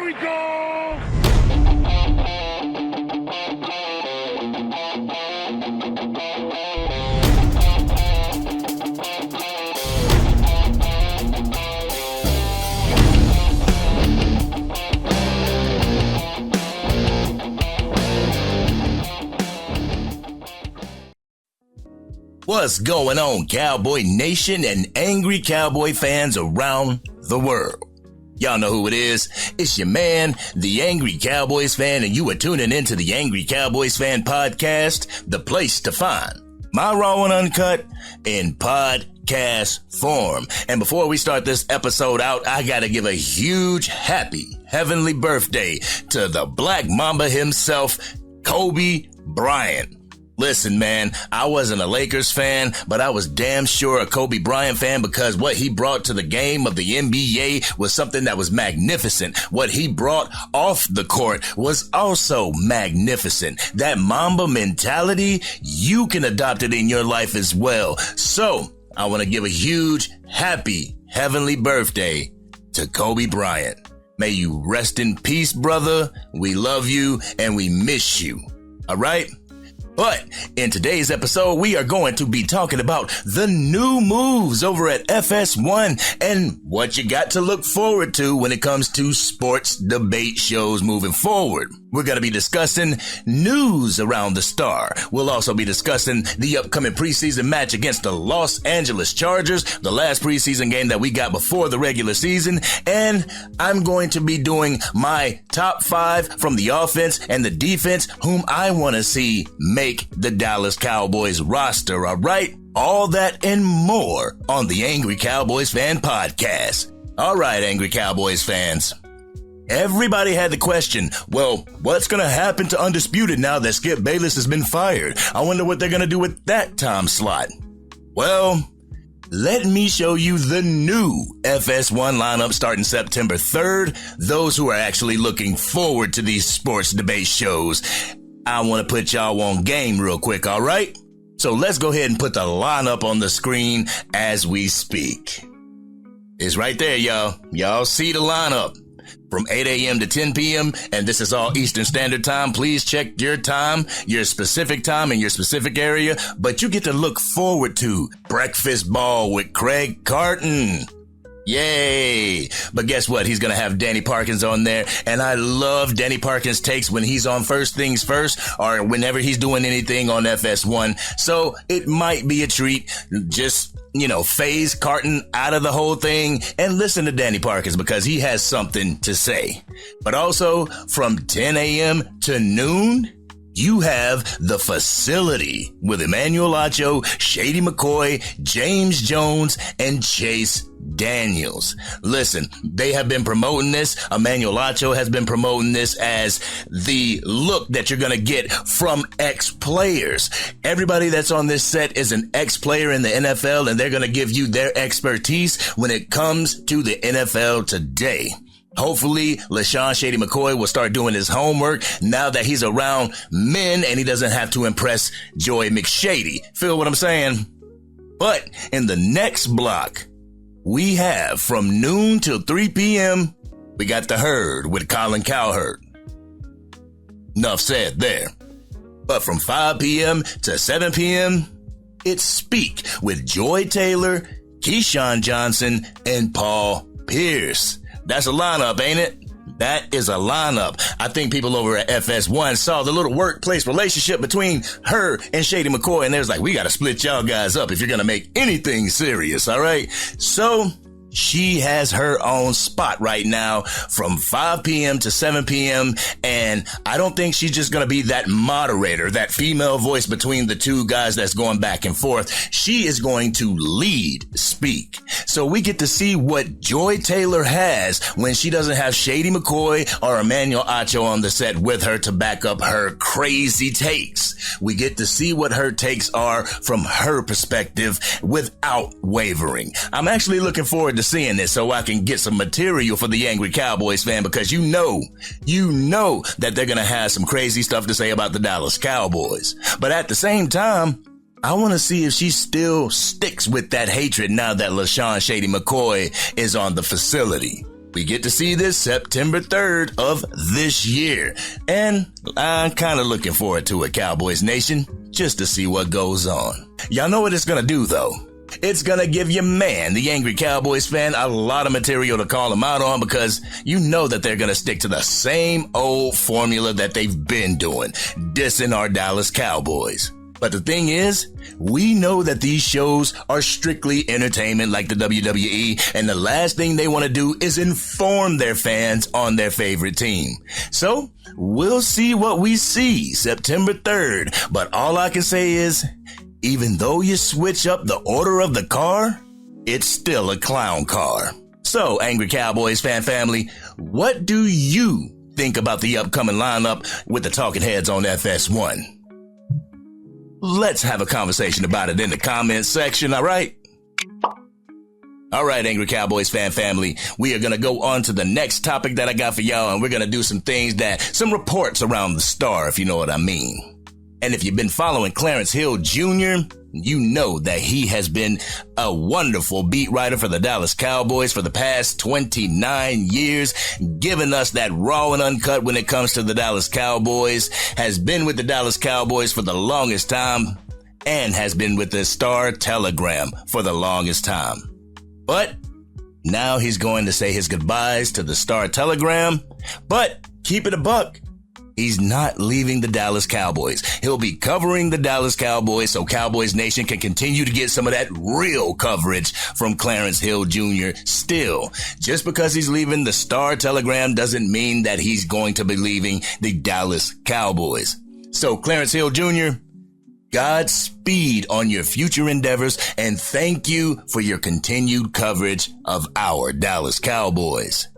we go! What's going on, Cowboy Nation and Angry Cowboy fans around the world? Y'all know who it is. It's your man, the Angry Cowboys Fan, and you are tuning into the Angry Cowboys Fan Podcast, the place to find my Raw and Uncut in podcast form. And before we start this episode out, I gotta give a huge happy heavenly birthday to the Black Mamba himself, Kobe Bryant. Listen, man, I wasn't a Lakers fan, but I was damn sure a Kobe Bryant fan because what he brought to the game of the NBA was something that was magnificent. What he brought off the court was also magnificent. That Mamba mentality, you can adopt it in your life as well. So, I want to give a huge, happy, heavenly birthday to Kobe Bryant. May you rest in peace, brother. We love you and we miss you. All right? But in today's episode, we are going to be talking about the new moves over at FS1 and what you got to look forward to when it comes to sports debate shows moving forward. We're going to be discussing news around the star. We'll also be discussing the upcoming preseason match against the Los Angeles Chargers, the last preseason game that we got before the regular season. And I'm going to be doing my top 5 from the offense and the defense whom I want to see make the Dallas Cowboys roster. All right? All that and more on the Angry Cowboys Fan Podcast. All right, Angry Cowboys fans. Everybody had the question, well, what's going to happen to Undisputed now that Skip Bayless has been fired? I wonder what they're going to do with that time slot. Well, let me show you the new FS1 lineup starting September 3rd. Those who are actually looking forward to these sports debate shows. I want to put y'all on game real quick, all right? So let's go ahead and put the lineup on the screen as we speak. It's right there, y'all. Y'all see the lineup. From 8 a.m. to 10 p.m., and this is all Eastern Standard Time. Please check your time, your specific time in your specific area, but you get to look forward to Breakfast Ball with Craig Carton. Yay! But guess what? He's going to have Danny Parkins on there, and I love Danny Parkins' takes when he's on First Things First or whenever he's doing anything on FS1. So it might be a treat. Just, phase Carton out of the whole thing and listen to Danny Parkins because he has something to say. But also from 10 a.m. to noon, you have The Facility with Emmanuel Acho, Shady McCoy, James Jones, and Chase Daniels. Listen, they have been promoting this. Emmanuel Acho has been promoting this as the look that you're going to get from ex-players. Everybody that's on this set is an ex-player in the NFL, and they're going to give you their expertise when it comes to the NFL today. Hopefully, LaShawn Shady McCoy will start doing his homework now that he's around men and he doesn't have to impress Joy McShady. Feel what I'm saying? But in the next block, we have from noon till 3 p.m., we got The Herd with Colin Cowherd. Enough said there. But from 5 p.m. to 7 p.m., it's Speak with Joy Taylor, Keyshawn Johnson, and Paul Pierce. That's a lineup, ain't it? That is a lineup. I think people over at FS1 saw the little workplace relationship between her and Shady McCoy, and they was like, we got to split y'all guys up if you're going to make anything serious, all right? So she has her own spot right now from 5 p.m. to 7 p.m. And I don't think she's just going to be that moderator, that female voice between the two guys that's going back and forth. She is going to lead Speak. So we get to see what Joy Taylor has when she doesn't have Shady McCoy or Emmanuel Acho on the set with her to back up her crazy takes. We get to see what her takes are from her perspective without wavering. I'm actually looking forward to seeing this so I can get some material for the Angry Cowboys fan because you know that they're going to have some crazy stuff to say about the Dallas Cowboys. But at the same time, I want to see if she still sticks with that hatred now that LaShawn Shady McCoy is on The Facility. We get to see this September 3rd of this year. And I'm kind of looking forward to it, Cowboys Nation, just to see what goes on. Y'all know what it's going to do, though. It's going to give your man, the Angry Cowboys fan, a lot of material to call him out on because you know that they're going to stick to the same old formula that they've been doing, dissing our Dallas Cowboys. But the thing is, we know that these shows are strictly entertainment like the WWE, and the last thing they want to do is inform their fans on their favorite team. So, we'll see what we see September 3rd. But all I can say is, even though you switch up the order of the car, it's still a clown car. So, Angry Cowboys fan family, what do you think about the upcoming lineup with the talking heads on FS1? Let's have a conversation about it in the comments section, all right? All right, Angry Cowboys fan family, we are going to go on to the next topic that I got for y'all, and we're going to do some reports around the star, if you know what I mean. And if you've been following Clarence Hill Jr., you know that he has been a wonderful beat writer for the Dallas Cowboys for the past 29 years, giving us that raw and uncut when it comes to the Dallas Cowboys, has been with the Dallas Cowboys for the longest time, and has been with the Star Tele-Gram for the longest time. But now he's going to say his goodbyes to the Star Tele-Gram, but keep it a buck. He's not leaving the Dallas Cowboys. He'll be covering the Dallas Cowboys so Cowboys Nation can continue to get some of that real coverage from Clarence Hill Jr. Still, just because he's leaving the Star Tele-Gram doesn't mean that he's going to be leaving the Dallas Cowboys. So Clarence Hill Jr., Godspeed on your future endeavors, and thank you for your continued coverage of our Dallas Cowboys.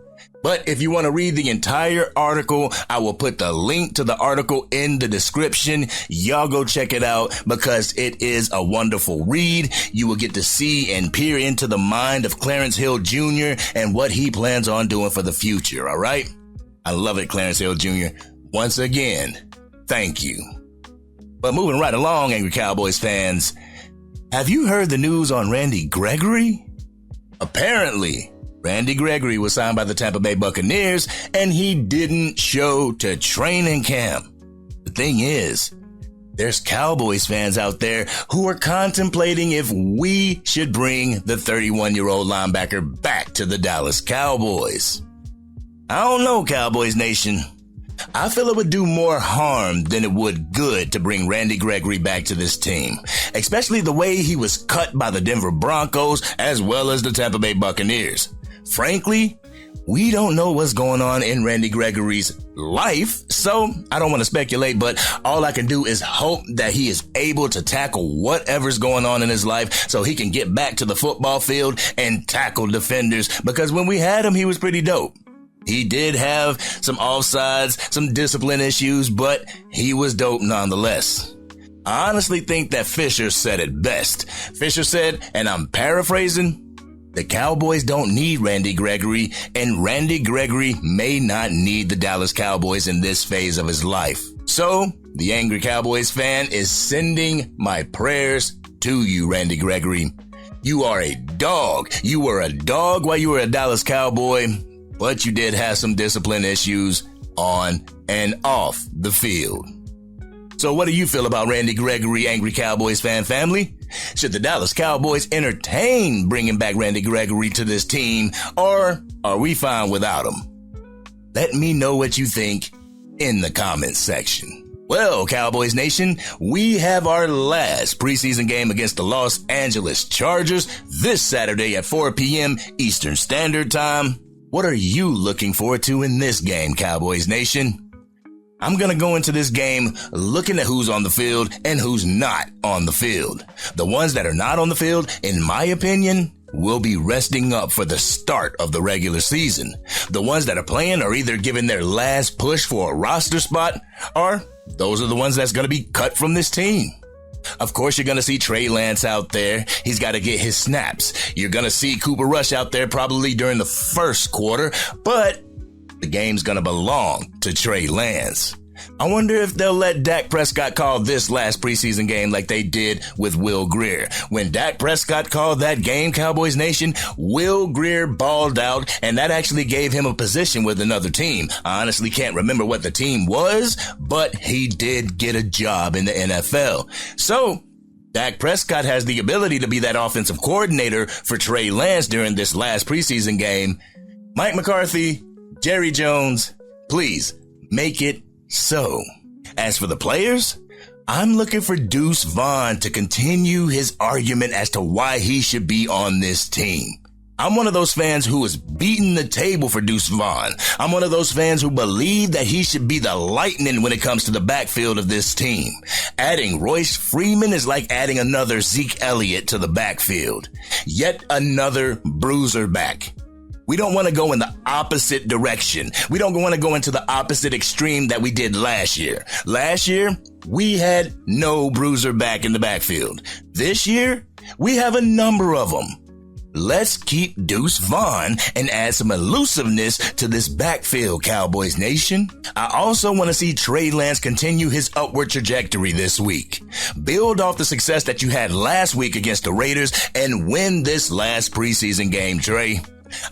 But if you want to read the entire article, I will put the link to the article in the description. Y'all go check it out because it is a wonderful read. You will get to see and peer into the mind of Clarence Hill Jr. and what he plans on doing for the future, all right? I love it, Clarence Hill Jr. Once again, thank you. But moving right along, Angry Cowboys fans, have you heard the news on Randy Gregory? Apparently, Randy Gregory was signed by the Tampa Bay Buccaneers, and he didn't show to training camp. The thing is, there's Cowboys fans out there who are contemplating if we should bring the 31-year-old linebacker back to the Dallas Cowboys. I don't know, Cowboys Nation. I feel it would do more harm than it would good to bring Randy Gregory back to this team, especially the way he was cut by the Denver Broncos as well as the Tampa Bay Buccaneers. Frankly, we don't know what's going on in Randy Gregory's life, so I don't want to speculate, but all I can do is hope that he is able to tackle whatever's going on in his life so he can get back to the football field and tackle defenders, because when we had him, he was pretty dope. He did have some offsides, some discipline issues, but he was dope nonetheless. I honestly think that Fisher said it best. Fisher said, and I'm paraphrasing, the Cowboys don't need Randy Gregory, and Randy Gregory may not need the Dallas Cowboys in this phase of his life. So, the Angry Cowboys fan is sending my prayers to you, Randy Gregory. You are a dog. You were a dog while you were a Dallas Cowboy, but you did have some discipline issues on and off the field. So what do you feel about Randy Gregory, Angry Cowboys fan family? Should the Dallas Cowboys entertain bringing back Randy Gregory to this team, or are we fine without him? Let me know what you think in the comments section. Well, Cowboys Nation, we have our last preseason game against the Los Angeles Chargers this Saturday at 4 p.m. Eastern Standard Time. What are you looking forward to in this game, Cowboys Nation? I'm going to go into this game looking at who's on the field and who's not on the field. The ones that are not on the field, in my opinion, will be resting up for the start of the regular season. The ones that are playing are either giving their last push for a roster spot, or those are the ones that's going to be cut from this team. Of course, you're going to see Trey Lance out there. He's got to get his snaps. You're going to see Cooper Rush out there probably during the first quarter, but the game's going to belong to Trey Lance. I wonder if they'll let Dak Prescott call this last preseason game like they did with Will Grier. When Dak Prescott called that game, Cowboys Nation, Will Grier balled out, and that actually gave him a position with another team. I honestly can't remember what the team was, but he did get a job in the NFL. So, Dak Prescott has the ability to be that offensive coordinator for Trey Lance during this last preseason game. Mike McCarthy, Jerry Jones, please make it so. As for the players, I'm looking for Deuce Vaughn to continue his argument as to why he should be on this team. I'm one of those fans who is beating the table for Deuce Vaughn. I'm one of those fans who believe that he should be the lightning when it comes to the backfield of this team. Adding Royce Freeman is like adding another Zeke Elliott to the backfield. Yet another bruiser back. We don't want to go in the opposite direction. We don't want to go into the opposite extreme that we did last year. Last year, we had no bruiser back in the backfield. This year, we have a number of them. Let's keep Deuce Vaughn and add some elusiveness to this backfield, Cowboys Nation. I also want to see Trey Lance continue his upward trajectory this week. Build off the success that you had last week against the Raiders and win this last preseason game, Trey.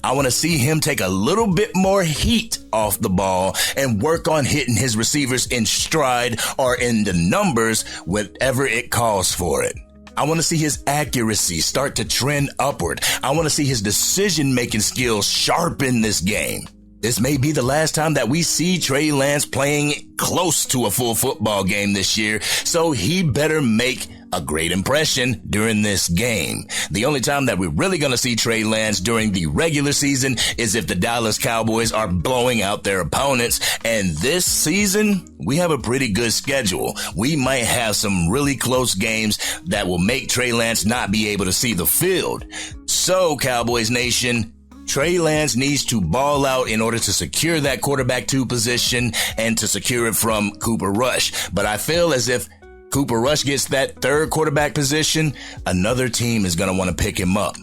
I want to see him take a little bit more heat off the ball and work on hitting his receivers in stride or in the numbers whenever it calls for it. I want to see his accuracy start to trend upward. I want to see his decision-making skills sharpen this game. This may be the last time that we see Trey Lance playing close to a full football game this year, so he better make a great impression during this game. The only time that we're really going to see Trey Lance during the regular season is if the Dallas Cowboys are blowing out their opponents. And this season, we have a pretty good schedule. We might have some really close games that will make Trey Lance not be able to see the field. So, Cowboys Nation, Trey Lance needs to ball out in order to secure that quarterback 2 position and to secure it from Cooper Rush. But I feel as if Cooper Rush gets that 3rd quarterback position, another team is going to want to pick him up.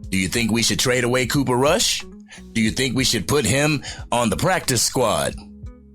Do you think we should trade away Cooper Rush? Do you think we should put him on the practice squad?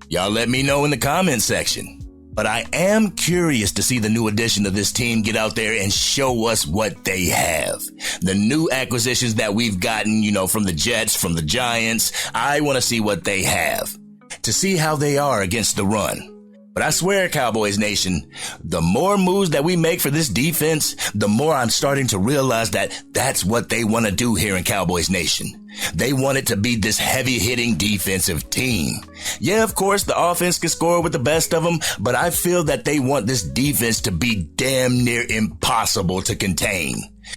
Y'all let me know in the comment section. But I am curious to see the new addition to this team get out there and show us what they have. The new acquisitions that we've gotten, from the Jets, from the Giants. I want to see what they have to see how they are against the run. But I swear, Cowboys Nation, the more moves that we make for this defense, the more I'm starting to realize that that's what they want to do here in Cowboys Nation. They want it to be this heavy-hitting defensive team. Yeah, of course, the offense can score with the best of them, but I feel that they want this defense to be damn near impossible to contain.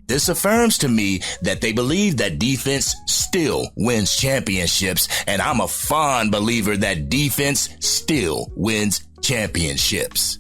This affirms to me that they believe that defense still wins championships, and I'm a fond believer that defense still wins championships.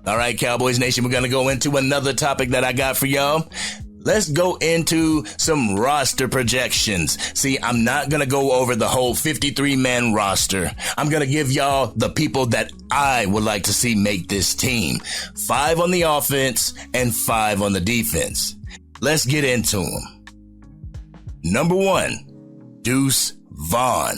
All right, Cowboys Nation, we're going to go into another topic that I got for y'all. Let's go into some roster projections. See, I'm not going to go over the whole 53-man roster. I'm going to give y'all the people that I would like to see make this team. 5 on the offense and 5 on the defense. Let's get into them. Number 1, Deuce Vaughn.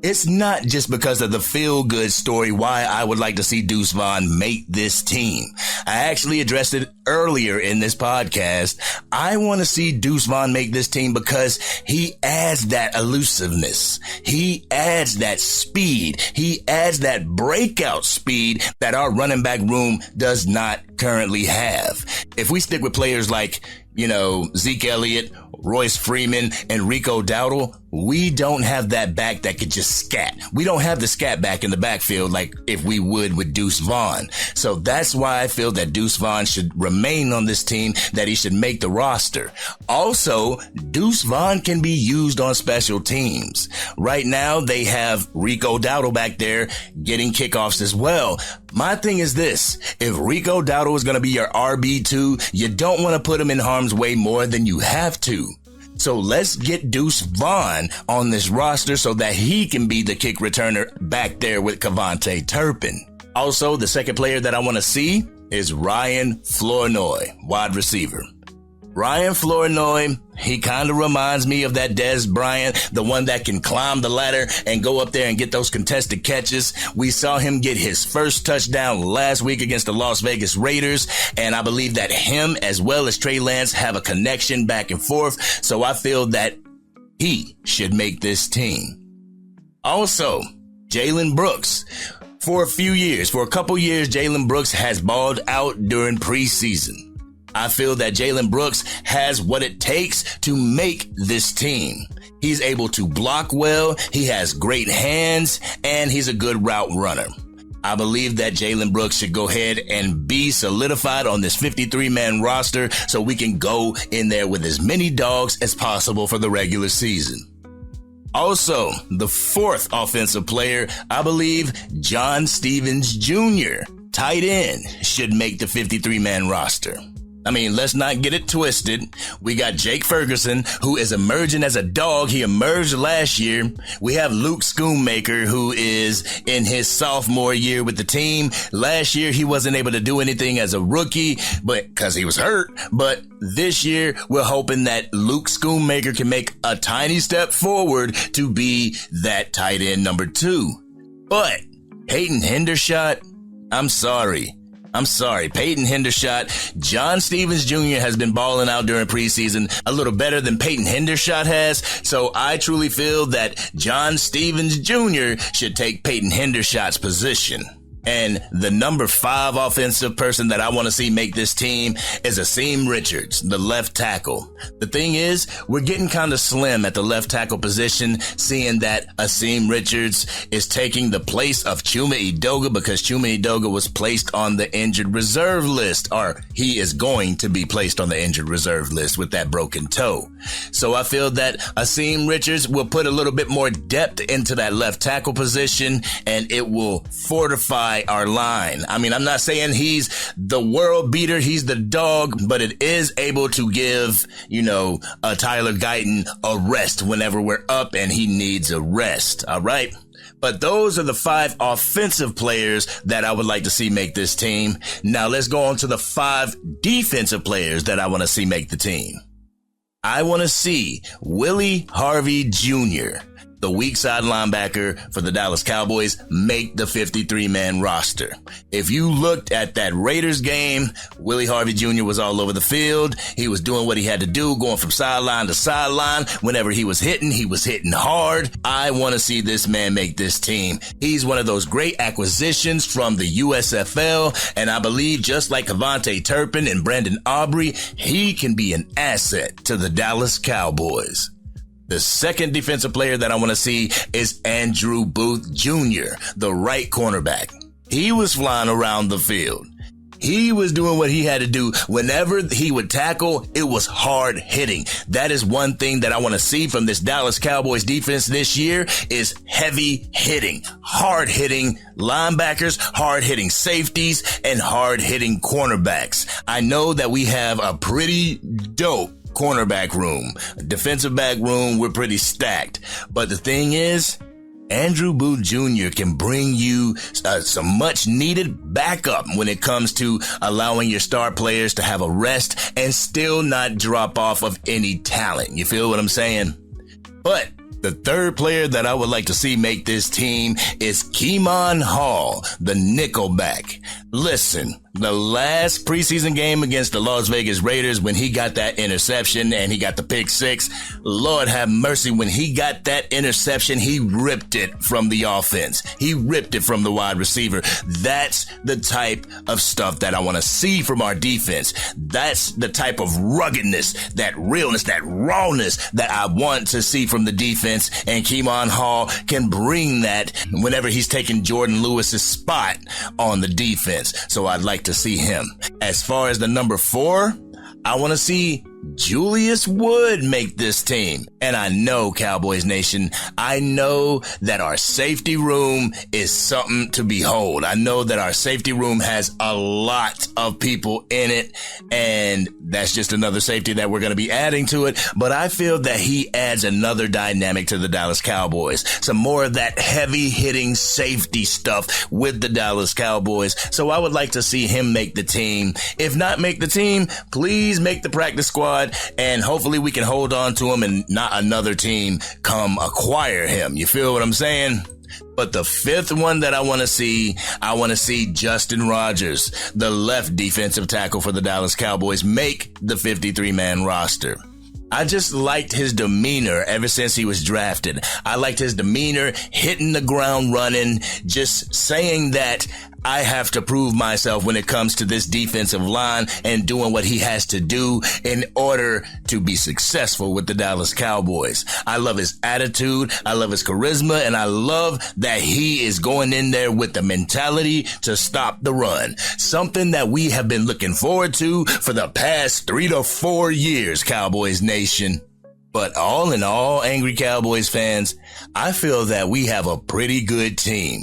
It's not just because of the feel-good story why I would like to see Deuce Vaughn make this team. I actually addressed it earlier in this podcast. I want to see Deuce Vaughn make this team because he adds that elusiveness. He adds that speed. He adds that breakout speed that our running back room does not currently have. If we stick with players like, Zeke Elliott, Royce Freeman, and Rico Dowdle, we don't have that back that could just scat. We don't have the scat back in the backfield like if we would with Deuce Vaughn. So that's why I feel that Deuce Vaughn should remain on this team, that he should make the roster. Also, Deuce Vaughn can be used on special teams. Right now, they have Rico Dowdle back there getting kickoffs as well. My thing is this: if Rico Dowdle is going to be your RB2, you don't want to put him in harm's way more than you have to. So let's get Deuce Vaughn on this roster so that he can be the kick returner back there with Kevontae Turpin. Also, the second player that I want to see is Ryan Flournoy, wide receiver. Brian Flournoy, he kind of reminds me of that Dez Bryant, the one that can climb the ladder and go up there and get those contested catches. We saw him get his first touchdown last week against the Las Vegas Raiders, and I believe that him as well as Trey Lance have a connection back and forth, so I feel that he should make this team. Also, Jalen Brooks. For a couple years, Jalen Brooks has balled out during preseason. I feel that Jalen Brooks has what it takes to make this team. He's able to block well, he has great hands, and he's a good route runner. I believe that Jalen Brooks should go ahead and be solidified on this 53-man roster so we can go in there with as many dogs as possible for the regular season. Also, the fourth offensive player, I believe John Stevens Jr., tight end, should make the 53-man roster. I mean, let's not get it twisted. We got Jake Ferguson, who is emerging as a dog. He emerged last year. We have Luke Schoonmaker, who is in his sophomore year with the team. Last year, he wasn't able to do anything as a rookie, but because he was hurt. But this year, we're hoping that Luke Schoonmaker can make a tiny step forward to be that tight end number 2. But Peyton Hendershot, I'm sorry. Peyton Hendershot, John Stevens Jr. has been balling out during preseason a little better than Peyton Hendershot has. So I truly feel that John Stevens Jr. should take Peyton Hendershot's position. And the number 5 offensive person that I want to see make this team is Asim Richards, the left tackle. The thing is, we're getting kind of slim at the left tackle position, seeing that Asim Richards is taking the place of Chuma Edoga because Chuma Edoga was placed on the injured reserve list, or he is going to be placed on the injured reserve list with that broken toe. So I feel that Asim Richards will put a little bit more depth into that left tackle position, and it will fortify our line. I mean, I'm not saying he's the world beater, he's the dog, but it is able to give, a Tyler Guyton a rest whenever we're up and he needs a rest. All right. But those are the 5 offensive players that I would like to see make this team. Now let's go on to the 5 defensive players that I want to see make the team. I want to see Willie Harvey Jr., the weak side linebacker for the Dallas Cowboys, make the 53-man roster. If you looked at that Raiders game, Willie Harvey Jr. was all over the field. He was doing what he had to do, going from sideline to sideline. Whenever he was hitting hard. I want to see this man make this team. He's one of those great acquisitions from the USFL, and I believe just like Avante Turpin and Brandon Aubrey, he can be an asset to the Dallas Cowboys. The second defensive player that I want to see is Andrew Booth Jr., the right cornerback. He was flying around the field. He was doing what he had to do. Whenever he would tackle, it was hard hitting. That is one thing that I want to see from this Dallas Cowboys defense this year is heavy hitting, hard hitting linebackers, hard hitting safeties, and hard hitting cornerbacks. I know that we have a pretty dope cornerback room, defensive back room, we're pretty stacked. But the thing is, Andrew Booth Jr. can bring you some much needed backup when it comes to allowing your star players to have a rest and still not drop off of any talent. You feel what I'm saying? But the third player that I would like to see make this team is Keemon Hall, the nickelback. Listen, the last preseason game against the Las Vegas Raiders, when he got that interception and he got the pick 6, Lord have mercy, when he got that interception, he ripped it from the offense. He ripped it from the wide receiver. That's the type of stuff that I want to see from our defense. That's the type of ruggedness, that realness, that rawness that I want to see from the defense. And Keemon Hall can bring that whenever he's taking Jordan Lewis's spot on the defense. So I'd like to see him. As far as the number 4, I want to see Julius Wood make this team. And I know, Cowboys Nation, I know that our safety room is something to behold. I know that our safety room has a lot of people in it, and that's just another safety that we're going to be adding to it. But I feel that he adds another dynamic to the Dallas Cowboys. Some more of that heavy-hitting safety stuff with the Dallas Cowboys. So I would like to see him make the team. If not make the team, please make the practice squad, and hopefully we can hold on to him and not another team come acquire him. You feel what I'm saying? But the fifth one that I want to see Justin Rogers, the left defensive tackle for the Dallas Cowboys, make the 53-man roster. I just liked his demeanor ever since he was drafted. I liked his demeanor, hitting the ground running, just saying that I have to prove myself when it comes to this defensive line and doing what he has to do in order to be successful with the Dallas Cowboys. I love his attitude. I love his charisma. And I love that he is going in there with the mentality to stop the run. Something that we have been looking forward to for the past 3 to 4 years, Cowboys Nation. But all in all, Angry Cowboys fans, I feel that we have a pretty good team.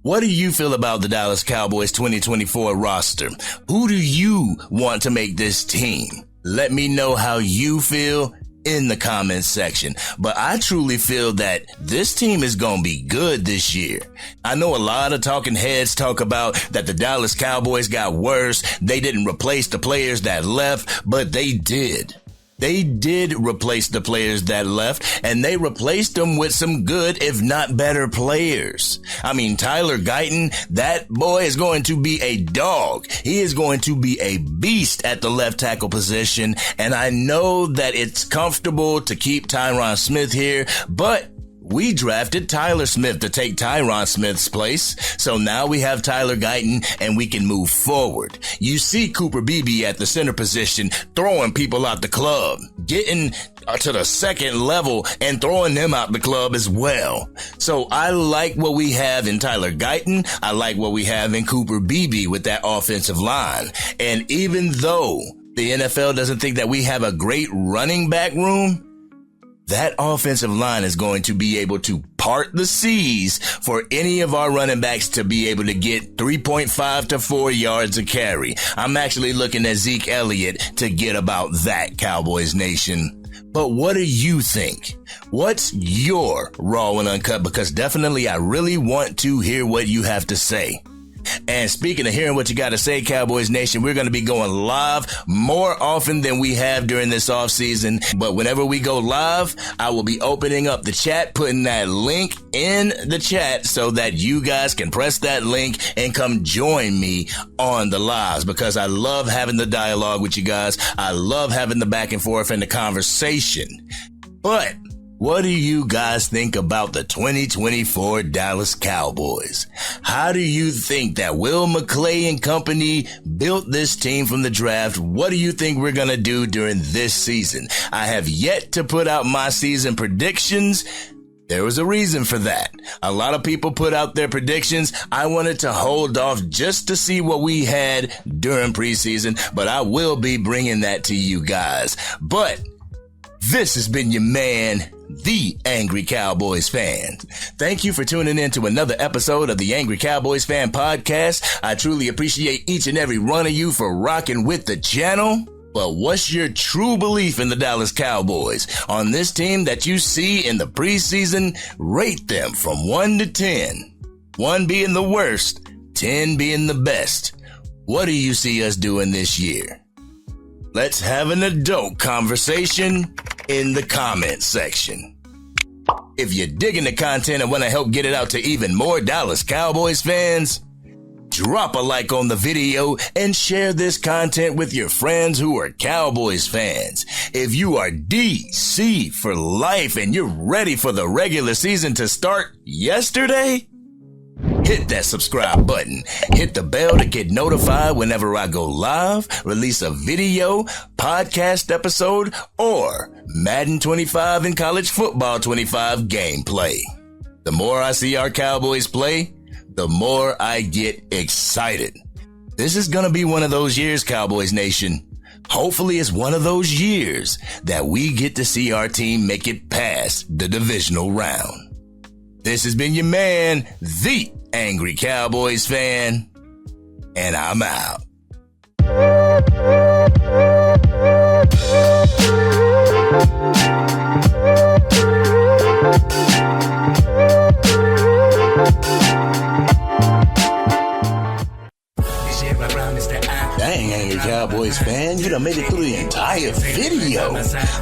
What do you feel about the Dallas Cowboys 2024 roster? Who do you want to make this team? Let me know how you feel in the comments section. But I truly feel that this team is going to be good this year. I know a lot of talking heads talk about that the Dallas Cowboys got worse. They didn't replace the players that left, but they did. They did replace the players that left, and they replaced them with some good, if not better, players. I mean, Tyler Guyton, that boy is going to be a dog. He is going to be a beast at the left tackle position, and I know that it's comfortable to keep Tyron Smith here, but we drafted Tyler Smith to take Tyron Smith's place, so now we have Tyler Guyton and we can move forward. You see Cooper Beebe at the center position throwing people out the club, getting to the second level and throwing them out the club as well. So I like what we have in Tyler Guyton. I like what we have in Cooper Beebe with that offensive line. And even though the NFL doesn't think that we have a great running back room, that offensive line is going to be able to part the seas for any of our running backs to be able to get 3.5 to 4 yards a carry. I'm actually looking at Zeke Elliott to get about that, Cowboys Nation. But what do you think? What's your raw and uncut? Because definitely I really want to hear what you have to say. And speaking of hearing what you got to say, Cowboys Nation, we're going to be going live more often than we have during this off season. But whenever we go live, I will be opening up the chat, putting that link in the chat so that you guys can press that link and come join me on the lives, because I love having the dialogue with you guys. I love having the back and forth and the conversation. But what do you guys think about the 2024 Dallas Cowboys? How do you think that Will McClay and company built this team from the draft? What do you think we're going to do during this season? I have yet to put out my season predictions. There was a reason for that. A lot of people put out their predictions. I wanted to hold off just to see what we had during preseason, but I will be bringing that to you guys. But this has been your man, the Angry Cowboys Fan. Thank you for tuning in to another episode of the Angry Cowboys Fan Podcast. I truly appreciate each and every one of you for rocking with the channel. But what's your true belief in the Dallas Cowboys? On this team that you see in the preseason, rate them from 1 to 10. 1 being the worst, 10 being the best. What do you see us doing this year? Let's have an adult conversation in the comments section. If you're digging the content and want to help get it out to even more Dallas Cowboys fans, drop a like on the video and share this content with your friends who are Cowboys fans. If you are DC for life and you're ready for the regular season to start yesterday, hit that subscribe button. Hit the bell to get notified whenever I go live, release a video, podcast episode, or Madden 25 and College Football 25 gameplay. The more I see our Cowboys play, the more I get excited. This is going to be one of those years, Cowboys Nation. Hopefully it's one of those years that we get to see our team make it past the divisional round. This has been your man, the Angry Cowboys Fan, and I'm out. Dang, Angry Cowboys fan, you done made it through the entire video.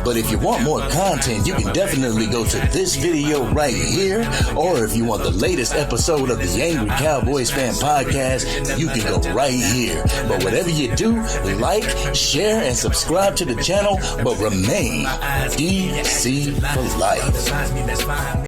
But if you want more content, you can definitely go to this video right here. Or if you want the latest episode of the Angry Cowboys Fan Podcast, you can go right here. But whatever you do, like, share, and subscribe to the channel, but remain DC for life.